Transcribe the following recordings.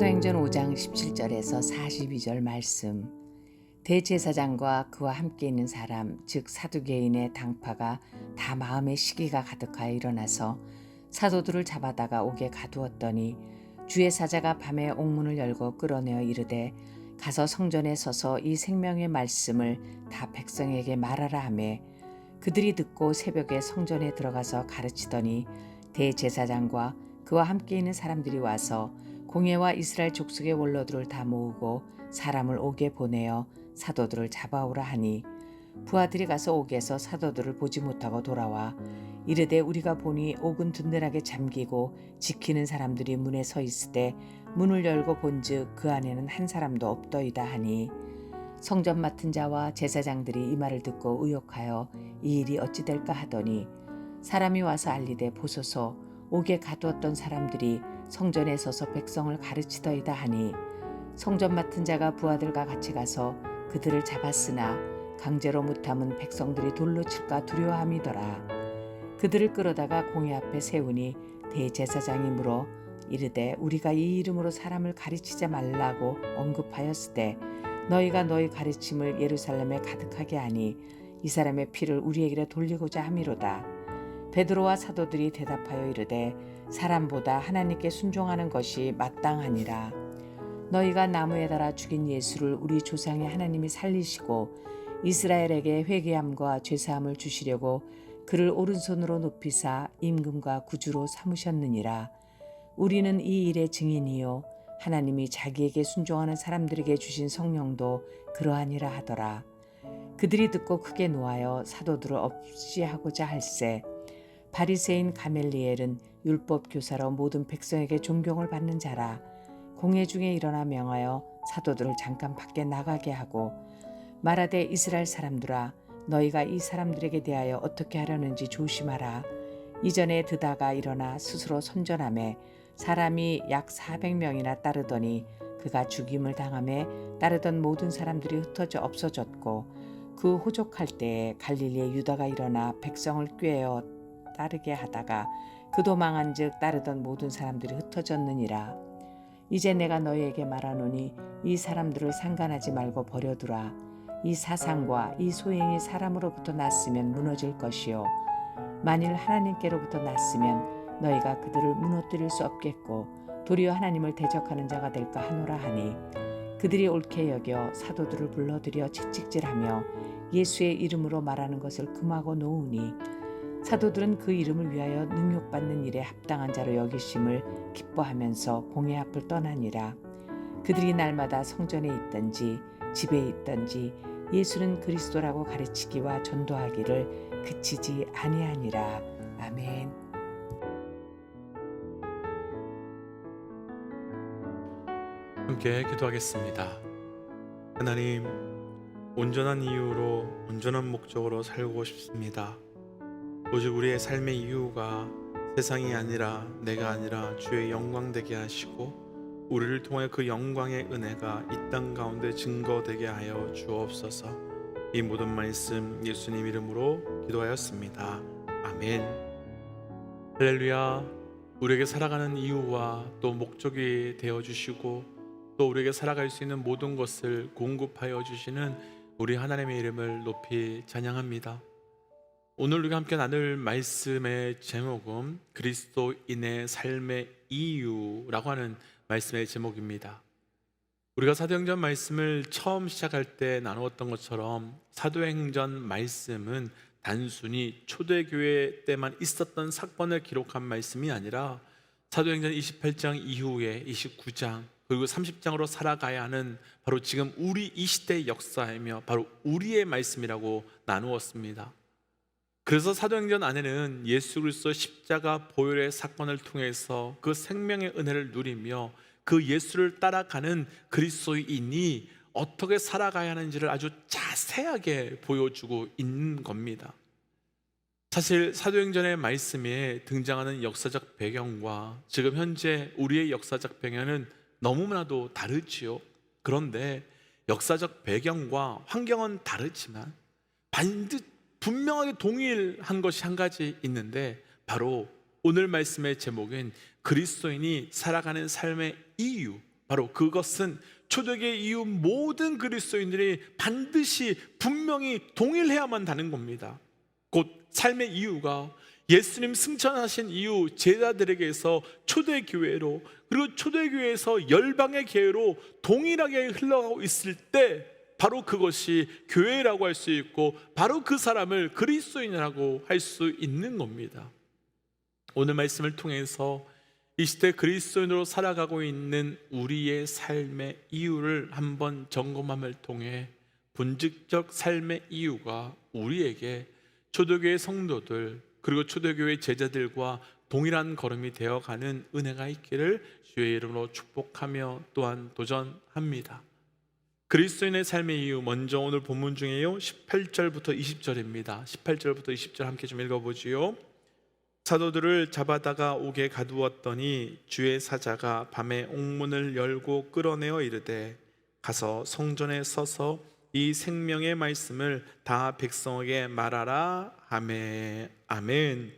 사도행전 5장 17절에서 42절 말씀. 대제사장과 그와 함께 있는 사람 즉 사두개인의 당파가 다 마음의 시기가 가득하여 일어나서 사도들을 잡아다가 옥에 가두었더니 주의 사자가 밤에 옥문을 열고 끌어내어 이르되 가서 성전에 서서 이 생명의 말씀을 다 백성에게 말하라 하매 그들이 듣고 새벽에 성전에 들어가서 가르치더니 대제사장과 그와 함께 있는 사람들이 와서 공회와 이스라엘 족속의 원로들을 다 모으고 사람을 옥에 보내어 사도들을 잡아오라 하니 부하들이 가서 옥에서 사도들을 보지 못하고 돌아와 이르되 우리가 보니 옥은 든든하게 잠기고 지키는 사람들이 문에 서 있으되 문을 열고 본즉 그 안에는 한 사람도 없더이다 하니 성전 맡은 자와 제사장들이 이 말을 듣고 의혹하여 이 일이 어찌 될까 하더니 사람이 와서 알리되 보소서 옥에 가두었던 사람들이 성전에 서서 백성을 가르치더이다 하니 성전 맡은 자가 부하들과 같이 가서 그들을 잡았으나 강제로 못함은 백성들이 돌로 칠까 두려워함이더라. 그들을 끌어다가 공회 앞에 세우니 대제사장이 물어 이르되 우리가 이 이름으로 사람을 가르치지 말라고 언급하였으되 너희가 너희 가르침을 예루살렘에 가득하게 하니 이 사람의 피를 우리에게 돌리고자 함이로다. 베드로와 사도들이 대답하여 이르되 사람보다 하나님께 순종하는 것이 마땅하니라. 너희가 나무에 달아 죽인 예수를 우리 조상의 하나님이 살리시고 이스라엘에게 회개함과 죄사함을 주시려고 그를 오른손으로 높이사 임금과 구주로 삼으셨느니라. 우리는 이 일의 증인이요 하나님이 자기에게 순종하는 사람들에게 주신 성령도 그러하니라 하더라. 그들이 듣고 크게 노하여 사도들을 없이 하고자 할세 바리새인 가멜리엘은 율법 교사로 모든 백성에게 존경을 받는 자라. 공회 중에 일어나 명하여 사도들을 잠깐 밖에 나가게 하고 말하되 이스라엘 사람들아 너희가 이 사람들에게 대하여 어떻게 하려는지 조심하라. 이전에 드다가 일어나 스스로 선전하매 사람이 약 400명이나 따르더니 그가 죽임을 당하매 따르던 모든 사람들이 흩어져 없어졌고 그 호족할 때에 갈릴리의 유다가 일어나 백성을 꾀어 따르게 하다가 그도 망한즉 따르던 모든 사람들이 흩어졌느니라. 이제 내가 너희에게 말하노니 이 사람들을 상관하지 말고 버려두라. 이 사상과 이 소행이 사람으로부터 났으면 무너질 것이요 만일 하나님께로부터 났으면 너희가 그들을 무너뜨릴 수 없겠고 도리어 하나님을 대적하는 자가 될까 하노라 하니 그들이 옳게 여겨 사도들을 불러들여 채찍질하며 예수의 이름으로 말하는 것을 금하고 놓으니 사도들은 그 이름을 위하여 능욕받는 일에 합당한 자로 여기심을 기뻐하면서 공회 앞을 떠나니라. 그들이 날마다 성전에 있든지 집에 있든지 예수는 그리스도라고 가르치기와 전도하기를 그치지 아니하니라. 아멘. 함께 기도하겠습니다. 하나님, 온전한 이유로 온전한 목적으로 살고 싶습니다. 오직 우리의 삶의 이유가 세상이 아니라 내가 아니라 주의 영광 되게 하시고 우리를 통해 그 영광의 은혜가 이 땅 가운데 증거되게 하여 주옵소서. 이 모든 말씀 예수님 이름으로 기도하였습니다. 아멘. 할렐루야. 우리에게 살아가는 이유와 또 목적이 되어주시고 또 우리에게 살아갈 수 있는 모든 것을 공급하여 주시는 우리 하나님의 이름을 높이 찬양합니다. 오늘 우리가 함께 나눌 말씀의 제목은 그리스도인의 삶의 이유라고 하는 말씀의 제목입니다. 우리가 사도행전 말씀을 처음 시작할 때 나누었던 것처럼 사도행전 말씀은 단순히 초대교회 때만 있었던 사건을 기록한 말씀이 아니라 사도행전 28장 이후에 29장 그리고 30장으로 살아가야 하는 바로 지금 우리 이 시대의 역사이며 바로 우리의 말씀이라고 나누었습니다. 그래서 사도행전 안에는 예수 그리스도 십자가 보혈의 사건을 통해서 그 생명의 은혜를 누리며 그 예수를 따라가는 그리스도인이 어떻게 살아가야 하는지를 아주 자세하게 보여주고 있는 겁니다. 사실 사도행전의 말씀에 등장하는 역사적 배경과 지금 현재 우리의 역사적 배경은 너무나도 다르지요. 그런데 역사적 배경과 환경은 다르지만 분명하게 동일한 것이 한 가지 있는데 바로 오늘 말씀의 제목은 그리스도인이 살아가는 삶의 이유, 바로 그것은 초대교회 이후 모든 그리스도인들이 반드시 분명히 동일해야만 하는 겁니다. 곧 삶의 이유가 예수님 승천하신 이후 제자들에게서 초대교회로, 그리고 초대교회에서 열방의 교회로 동일하게 흘러가고 있을 때 바로 그것이 교회라고 할 수 있고, 바로 그 사람을 그리스도인이라고 할 수 있는 겁니다. 오늘 말씀을 통해서 이 시대 그리스도인으로 살아가고 있는 우리의 삶의 이유를 한번 점검함을 통해 본질적 삶의 이유가 우리에게 초대교회 성도들, 그리고 초대교회 제자들과 동일한 걸음이 되어가는 은혜가 있기를 주의 이름으로 축복하며 또한 도전합니다. 그리스도인의 삶의 이유, 먼저 오늘 본문 중에요 18절부터 20절입니다 18절부터 20절 함께 좀 읽어보지요. 사도들을 잡아다가 옥에 가두었더니 주의 사자가 밤에 옥문을 열고 끌어내어 이르되 가서 성전에 서서 이 생명의 말씀을 다 백성에게 말하라 하매. 아멘.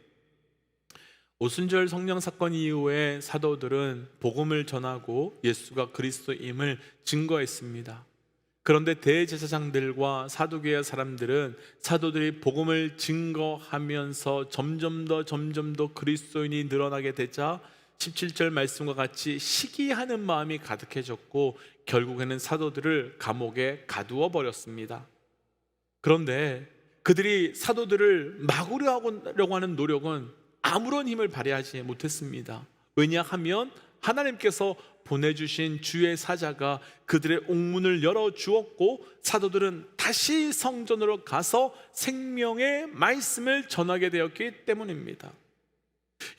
오순절 성령 사건 이후에 사도들은 복음을 전하고 예수가 그리스도임을 증거했습니다. 그런데 대제사장들과 사두개의 사람들은 사도들이 복음을 증거하면서 점점 더 그리스도인이 늘어나게 되자 17절 말씀과 같이 시기하는 마음이 가득해졌고 결국에는 사도들을 감옥에 가두어 버렸습니다. 그런데 그들이 사도들을 막으려고 하는 노력은 아무런 힘을 발휘하지 못했습니다. 왜냐하면 하나님께서 보내주신 주의 사자가 그들의 옥문을 열어주었고 사도들은 다시 성전으로 가서 생명의 말씀을 전하게 되었기 때문입니다.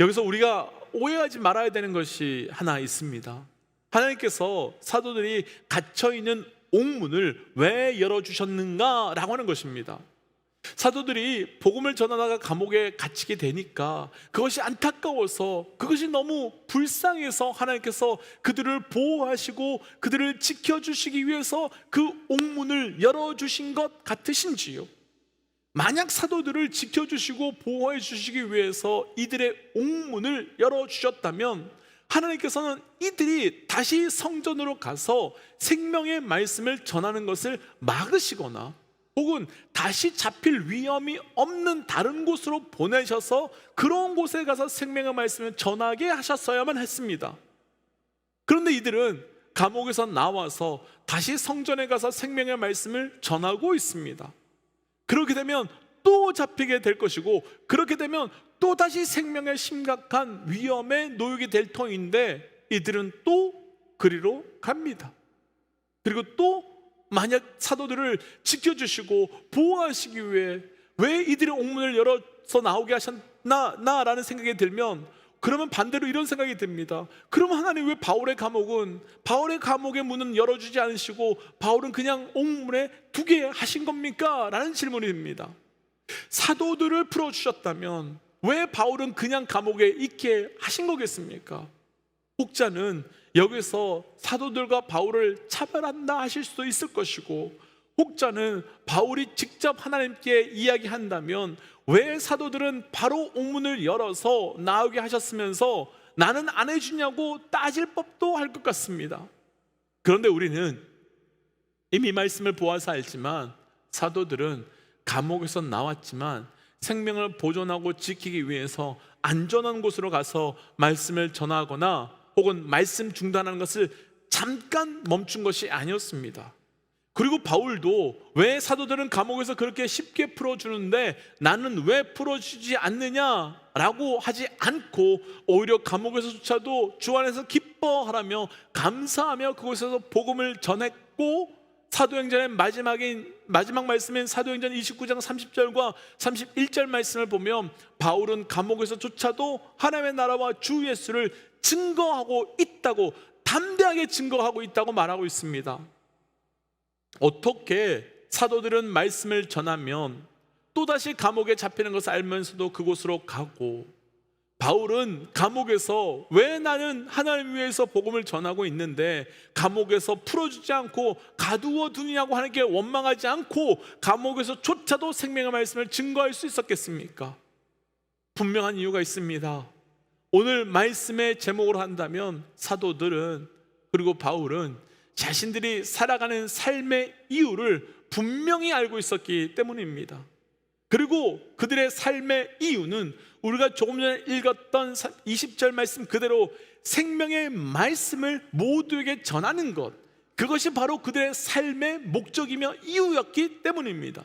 여기서 우리가 오해하지 말아야 되는 것이 하나 있습니다. 하나님께서 사도들이 갇혀있는 옥문을 왜 열어주셨는가 라고 하는 것입니다. 사도들이 복음을 전하다가 감옥에 갇히게 되니까 그것이 안타까워서, 그것이 너무 불쌍해서 하나님께서 그들을 보호하시고 그들을 지켜주시기 위해서 그 옥문을 열어주신 것 같으신지요? 만약 사도들을 지켜주시고 보호해 주시기 위해서 이들의 옥문을 열어주셨다면 하나님께서는 이들이 다시 성전으로 가서 생명의 말씀을 전하는 것을 막으시거나 혹은 다시 잡힐 위험이 없는 다른 곳으로 보내셔서 그런 곳에 가서 생명의 말씀을 전하게 하셨어야만 했습니다. 그런데 이들은 감옥에서 나와서 다시 성전에 가서 생명의 말씀을 전하고 있습니다. 그렇게 되면 또 잡히게 될 것이고, 그렇게 되면 또 다시 생명의 심각한 위험에 놓이게 될 터인데 이들은 또 그리로 갑니다. 그리고 또 만약 사도들을 지켜주시고 보호하시기 위해 왜 이들의 옥문을 열어서 나오게 하셨나라는 생각이 들면, 그러면 반대로 이런 생각이 듭니다. 그러면 하나님 왜 바울의 감옥의 문은 열어주지 않으시고 바울은 그냥 옥문에 두게 하신 겁니까? 라는 질문이 듭니다. 사도들을 풀어주셨다면 왜 바울은 그냥 감옥에 있게 하신 거겠습니까? 혹자는 여기서 사도들과 바울을 차별한다 하실 수도 있을 것이고, 혹자는 바울이 직접 하나님께 이야기한다면 왜 사도들은 바로 옥문을 열어서 나오게 하셨으면서 나는 안 해주냐고 따질 법도 할 것 같습니다. 그런데 우리는 이미 말씀을 보아서 알지만 사도들은 감옥에서 나왔지만 생명을 보존하고 지키기 위해서 안전한 곳으로 가서 말씀을 전하거나 혹은 말씀 중단하는 것을 잠깐 멈춘 것이 아니었습니다. 그리고 바울도 왜 사도들은 감옥에서 그렇게 쉽게 풀어주는데 나는 왜 풀어주지 않느냐라고 하지 않고 오히려 감옥에서조차도 주 안에서 기뻐하라며 감사하며 그곳에서 복음을 전했고, 사도행전의 마지막 말씀인 사도행전 29장 30절과 31절 말씀을 보면 바울은 감옥에서조차도 하나님의 나라와 주 예수를 증거하고 있다고, 담대하게 증거하고 있다고 말하고 있습니다. 어떻게 사도들은 말씀을 전하면 또다시 감옥에 잡히는 것을 알면서도 그곳으로 가고, 바울은 감옥에서 왜 나는 하나님 위해서 복음을 전하고 있는데 감옥에서 풀어주지 않고 가두어 두느냐고 하나님께 원망하지 않고 감옥에서조차도 생명의 말씀을 증거할 수 있었겠습니까? 분명한 이유가 있습니다. 오늘 말씀의 제목으로 한다면 사도들은 그리고 바울은 자신들이 살아가는 삶의 이유를 분명히 알고 있었기 때문입니다. 그리고 그들의 삶의 이유는 우리가 조금 전에 읽었던 20절 말씀 그대로 생명의 말씀을 모두에게 전하는 것, 그것이 바로 그들의 삶의 목적이며 이유였기 때문입니다.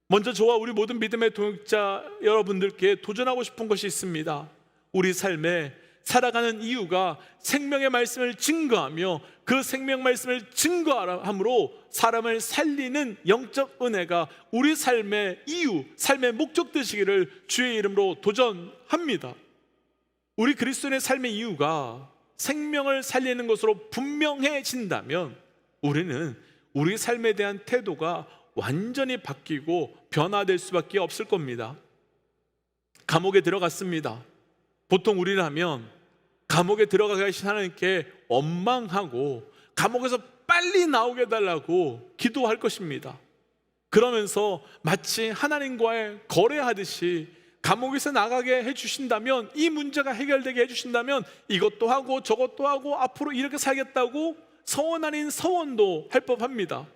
먼저 저와 우리 모든 믿음의 동역자 여러분들께 도전하고 싶은 것이 있습니다. 우리 삶에 살아가는 이유가 생명의 말씀을 증거하며 그 생명 말씀을 증거함으로 사람을 살리는 영적 은혜가 우리 삶의 이유, 삶의 목적 되시기를 주의 이름으로 도전합니다. 우리 그리스도인의 삶의 이유가 생명을 살리는 것으로 분명해진다면 우리는 우리 삶에 대한 태도가 완전히 바뀌고 변화될 수밖에 없을 겁니다. 감옥에 들어갔습니다. 보통 우리라면 감옥에 들어가 계신 하나님께 원망하고 감옥에서 빨리 나오게 해달라고 기도할 것입니다. 그러면서 마치 하나님과의 거래하듯이 감옥에서 나가게 해주신다면, 이 문제가 해결되게 해주신다면 이것도 하고 저것도 하고 앞으로 이렇게 살겠다고 서원 아닌 서원도 할 법합니다.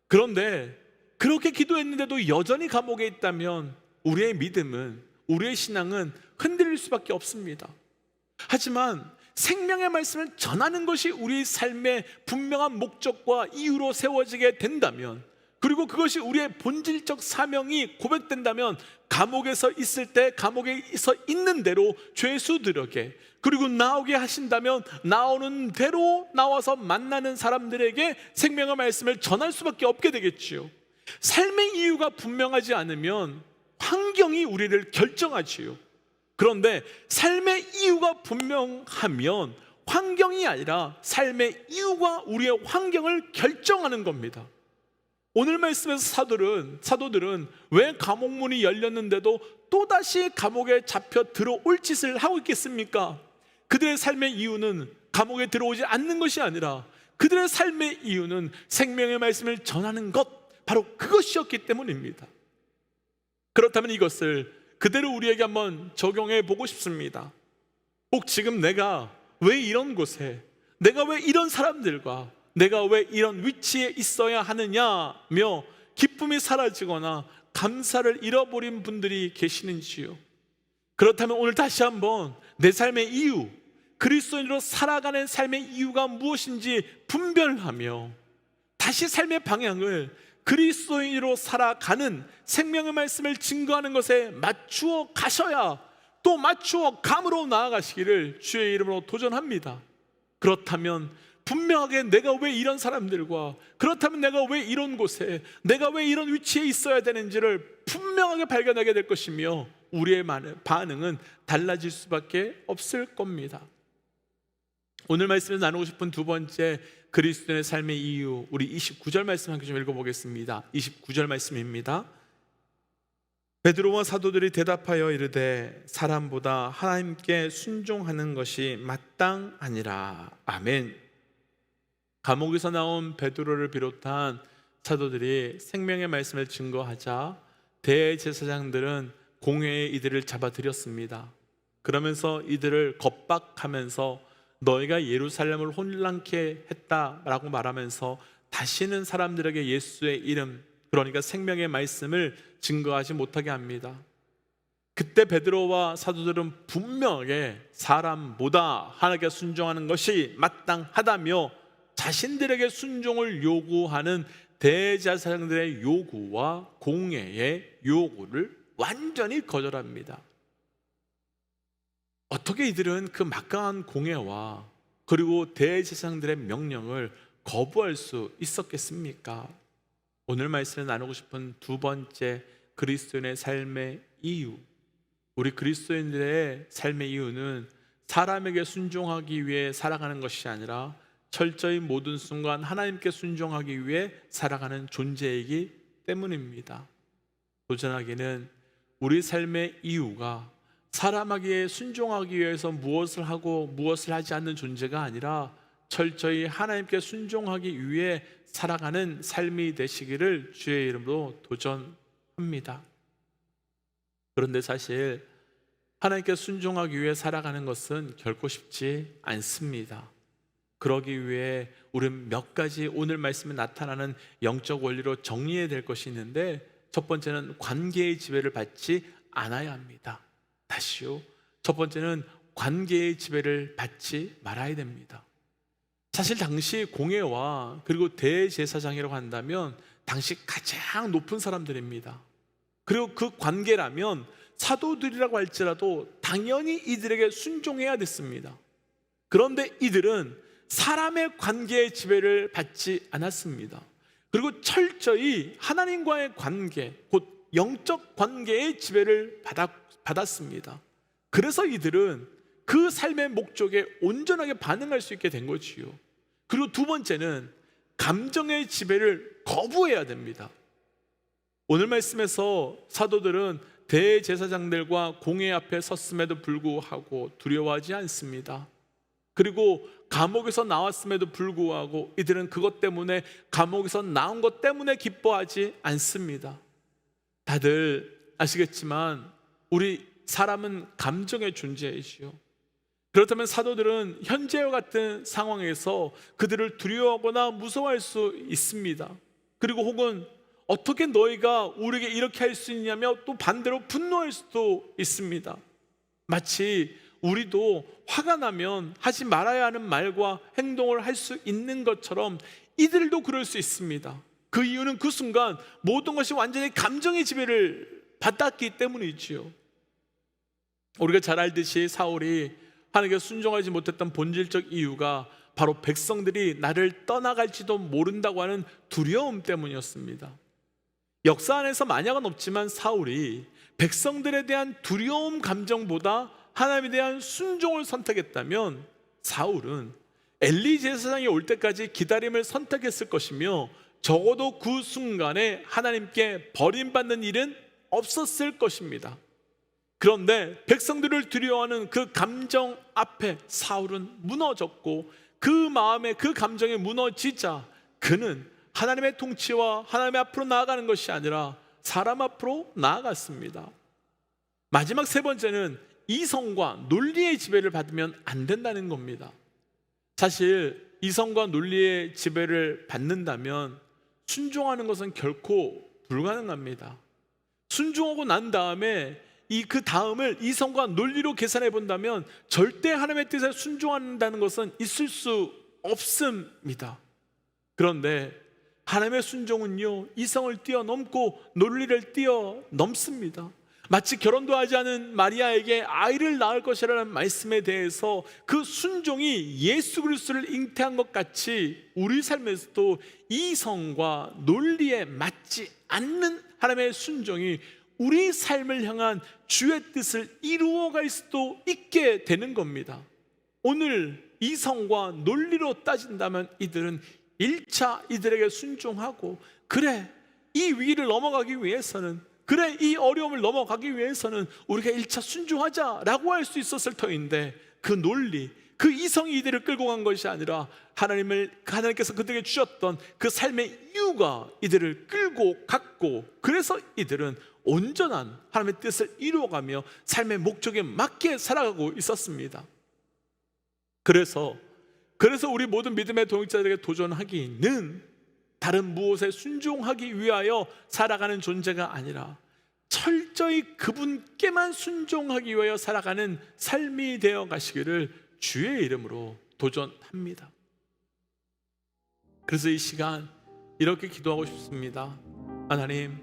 그런데 그렇게 기도했는데도 여전히 감옥에 있다면 우리의 믿음은, 우리의 신앙은 흔들릴 수밖에 없습니다. 하지만 생명의 말씀을 전하는 것이 우리 삶의 분명한 목적과 이유로 세워지게 된다면, 그리고 그것이 우리의 본질적 사명이 고백된다면 감옥에서 있을 때 감옥에서 있는 대로 죄수들에게, 그리고 나오게 하신다면 나오는 대로 나와서 만나는 사람들에게 생명의 말씀을 전할 수밖에 없게 되겠지요. 삶의 이유가 분명하지 않으면 환경이 우리를 결정하지요. 그런데 삶의 이유가 분명하면 환경이 아니라 삶의 이유가 우리의 환경을 결정하는 겁니다. 오늘 말씀에서 사도들은 왜 감옥문이 열렸는데도 또다시 감옥에 잡혀 들어올 짓을 하고 있겠습니까? 그들의 삶의 이유는 감옥에 들어오지 않는 것이 아니라 그들의 삶의 이유는 생명의 말씀을 전하는 것, 바로 그것이었기 때문입니다. 그렇다면 이것을 그대로 우리에게 한번 적용해 보고 싶습니다. 혹 지금 내가 왜 이런 곳에, 내가 왜 이런 사람들과, 내가 왜 이런 위치에 있어야 하느냐며 기쁨이 사라지거나 감사를 잃어버린 분들이 계시는지요? 그렇다면 오늘 다시 한번 내 삶의 이유, 그리스도인으로 살아가는 삶의 이유가 무엇인지 분별하며 다시 삶의 방향을 그리스도인으로 살아가는 생명의 말씀을 증거하는 것에 맞추어 가셔야, 또 맞추어 감으로 나아가시기를 주의 이름으로 도전합니다. 그렇다면 분명하게 내가 왜 이런 사람들과, 그렇다면 내가 왜 이런 곳에, 내가 왜 이런 위치에 있어야 되는지를 분명하게 발견하게 될 것이며 우리의 반응은 달라질 수밖에 없을 겁니다. 오늘 말씀에서 나누고 싶은 두 번째 그리스도인의 삶의 이유, 우리 29절 말씀 함께 좀 읽어보겠습니다. 29절 말씀입니다. 베드로와 사도들이 대답하여 이르되 사람보다 하나님께 순종하는 것이 마땅하니라. 아멘. 감옥에서 나온 베드로를 비롯한 사도들이 생명의 말씀을 증거하자 대제사장들은 공회에 이들을 잡아들였습니다. 그러면서 이들을 겁박하면서 너희가 예루살렘을 혼란케 했다라고 말하면서 다시는 사람들에게 예수의 이름, 그러니까 생명의 말씀을 증거하지 못하게 합니다. 그때 베드로와 사도들은 분명하게 사람보다 하나님께 순종하는 것이 마땅하다며 자신들에게 순종을 요구하는 대제사장들의 요구와 공회의 요구를 완전히 거절합니다. 어떻게 이들은 그 막강한 공회와 그리고 대제사장들의 명령을 거부할 수 있었겠습니까? 오늘 말씀을 나누고 싶은 두 번째 그리스도인의 삶의 이유, 우리 그리스도인들의 삶의 이유는 사람에게 순종하기 위해 살아가는 것이 아니라 철저히 모든 순간 하나님께 순종하기 위해 살아가는 존재이기 때문입니다. 도전하기는 우리 삶의 이유가 사람에게 순종하기 위해서 무엇을 하고 무엇을 하지 않는 존재가 아니라 철저히 하나님께 순종하기 위해 살아가는 삶이 되시기를 주의 이름으로 도전합니다. 그런데 사실 하나님께 순종하기 위해 살아가는 것은 결코 쉽지 않습니다. 그러기 위해 우리는 몇 가지 오늘 말씀에 나타나는 영적 원리로 정리해야 될 것이 있는데, 첫 번째는 관계의 지배를 받지 않아야 합니다. 다시요. 첫 번째는 관계의 지배를 받지 말아야 됩니다. 사실 당시 공회와 그리고 대제사장이라고 한다면 당시 가장 높은 사람들입니다. 그리고 그 관계라면 사도들이라고 할지라도 당연히 이들에게 순종해야 됐습니다. 그런데 이들은 사람의 관계의 지배를 받지 않았습니다. 그리고 철저히 하나님과의 관계, 곧 영적 관계의 지배를 받았습니다. 그래서 이들은 그 삶의 목적에 온전하게 반응할 수 있게 된 거지요. 그리고 두 번째는 감정의 지배를 거부해야 됩니다. 오늘 말씀에서 사도들은 대제사장들과 공회 앞에 섰음에도 불구하고 두려워하지 않습니다. 그리고 감옥에서 나왔음에도 불구하고 이들은 그것 때문에, 감옥에서 나온 것 때문에 기뻐하지 않습니다. 다들 아시겠지만 우리 사람은 감정의 존재이지요. 그렇다면 사도들은 현재와 같은 상황에서 그들을 두려워하거나 무서워할 수 있습니다. 그리고 혹은 어떻게 너희가 우리에게 이렇게 할 수 있냐며 또 반대로 분노할 수도 있습니다. 마치 우리도 화가 나면 하지 말아야 하는 말과 행동을 할 수 있는 것처럼 이들도 그럴 수 있습니다. 그 이유는 그 순간 모든 것이 완전히 감정의 지배를 받았기 때문이지요. 우리가 잘 알듯이 사울이 하나님께 순종하지 못했던 본질적 이유가 바로 백성들이 나를 떠나갈지도 모른다고 하는 두려움 때문이었습니다. 역사 안에서 만약은 없지만 사울이 백성들에 대한 두려움 감정보다 하나님에 대한 순종을 선택했다면 사울은 엘리 제사장이 올 때까지 기다림을 선택했을 것이며 적어도 그 순간에 하나님께 버림받는 일은 없었을 것입니다. 그런데 백성들을 두려워하는 그 감정 앞에 사울은 무너졌고, 그 마음에 그 감정에 무너지자 그는 하나님의 통치와 하나님의 앞으로 나아가는 것이 아니라 사람 앞으로 나아갔습니다. 마지막 세 번째는 이성과 논리의 지배를 받으면 안 된다는 겁니다. 사실 이성과 논리의 지배를 받는다면 순종하는 것은 결코 불가능합니다. 순종하고 난 다음에 그 다음을 이성과 논리로 계산해 본다면 절대 하나님의 뜻에 순종한다는 것은 있을 수 없습니다. 그런데 하나님의 순종은요, 이성을 뛰어넘고 논리를 뛰어넘습니다. 마치 결혼도 하지 않은 마리아에게 아이를 낳을 것이라는 말씀에 대해서 그 순종이 예수 그리스도를 잉태한 것 같이 우리 삶에서도 이성과 논리에 맞지 않는 하나님의 순종이 우리 삶을 향한 주의 뜻을 이루어갈 수도 있게 되는 겁니다. 오늘 이성과 논리로 따진다면 이들은 1차 이들에게 순종하고, 그래 이 위기를 넘어가기 위해서는, 그래 이 어려움을 넘어가기 위해서는 우리가 1차 순종하자라고 할 수 있었을 터인데, 그 논리, 그 이성이 이들을 끌고 간 것이 아니라 하나님께서 그들에게 주셨던 그 삶의 이유가 이들을 끌고 갔고, 그래서 이들은 온전한 하나님의 뜻을 이루어가며 삶의 목적에 맞게 살아가고 있었습니다. 그래서 우리 모든 믿음의 동역자들에게 도전하기는 다른 무엇에 순종하기 위하여 살아가는 존재가 아니라 철저히 그분께만 순종하기 위하여 살아가는 삶이 되어 가시기를 주의 이름으로 도전합니다. 그래서 이 시간 이렇게 기도하고 싶습니다. 하나님,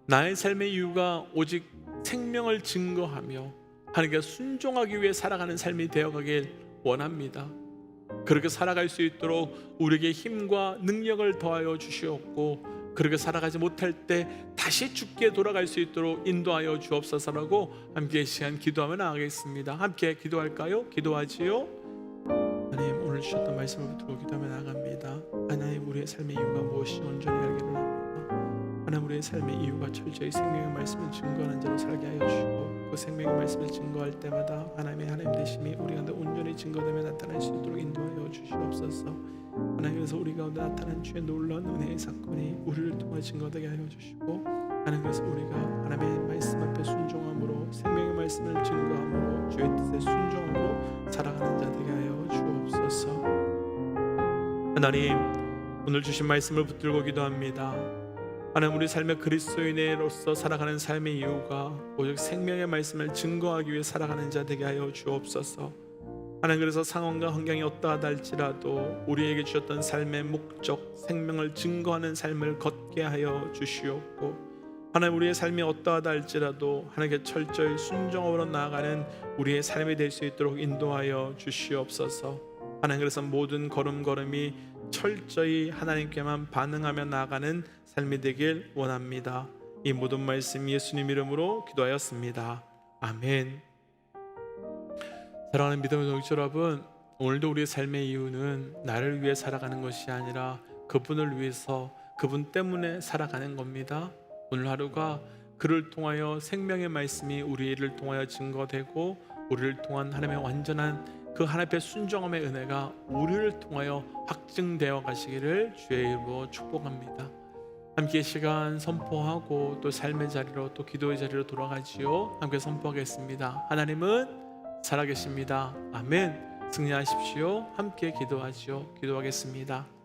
나의 삶의 이유가 오직 생명을 증거하며 하나님께 순종하기 위해 살아가는 삶이 되어가길 원합니다. 그렇게 살아갈 수 있도록 우리에게 힘과 능력을 더하여 주시옵고, 그렇게 살아가지 못할 때 다시 주께 돌아갈 수 있도록 인도하여 주옵소서라고 함께 이 시간 기도하며 나아가겠습니다. 함께 기도할까요? 기도하지요. 하나님, 오늘 주셨던 말씀을 붙들고 기도하며 나아갑니다. 하나님, 우리의 삶의 이유가 무엇이 온전히 알기를 합니다. 하나님, 우리의 삶의 이유가 철저히 생명의 말씀을 증거하는 자로 살게 하여 주시고, 그 생명의 말씀을 증거할 때마다 하나님의 하나님 되심이 우리 가운데 온전히 증거되며 나타날 수 있도록 인도하여 주시옵소서. 하나님께서 우리 가운데 나타난 주의 놀라운 은혜의 사건이 우리를 통해 증거되게 하여 주시고, 하나님께서 우리가 하나님의 말씀 앞에 순종함으로, 생명의 말씀을 증거함으로, 주의 뜻에 순종함으로 살아가는 자 되게 하여 주옵소서. 하나님, 오늘 주신 말씀을 붙들고 기도합니다. 하나님, 우리 삶의 그리스도인으로서 살아가는 삶의 이유가 오직 생명의 말씀을 증거하기 위해 살아가는 자 되게 하여 주옵소서. 하나님, 그래서 상황과 환경이 어떠하다 할지라도 우리에게 주셨던 삶의 목적, 생명을 증거하는 삶을 걷게 하여 주시옵고, 하나님, 우리의 삶이 어떠하다 할지라도 하나님께 철저히 순종으로 나아가는 우리의 삶이 될 수 있도록 인도하여 주시옵소서. 하나님, 그래서 모든 걸음걸음이 철저히 하나님께만 반응하며 나아가는 삶이 되길 원합니다. 이 모든 말씀 예수님 이름으로 기도하였습니다. 아멘. 사랑하는 믿음의 동지 여러분, 오늘도 우리의 삶의 이유는 나를 위해 살아가는 것이 아니라 그분을 위해서, 그분 때문에 살아가는 겁니다. 오늘 하루가 그를 통하여 생명의 말씀이 우리를 통하여 증거되고, 우리를 통한 하나님의 완전한 그 하나님 앞에 순종함의 은혜가 우리를 통하여 확증되어 가시기를 주의 이름으로 축복합니다. 함께 시간 선포하고 또 삶의 자리로, 또 기도의 자리로 돌아가지요. 함께 선포하겠습니다. 하나님은 살아계십니다. 아멘. 승리하십시오. 함께 기도하지요. 기도하겠습니다.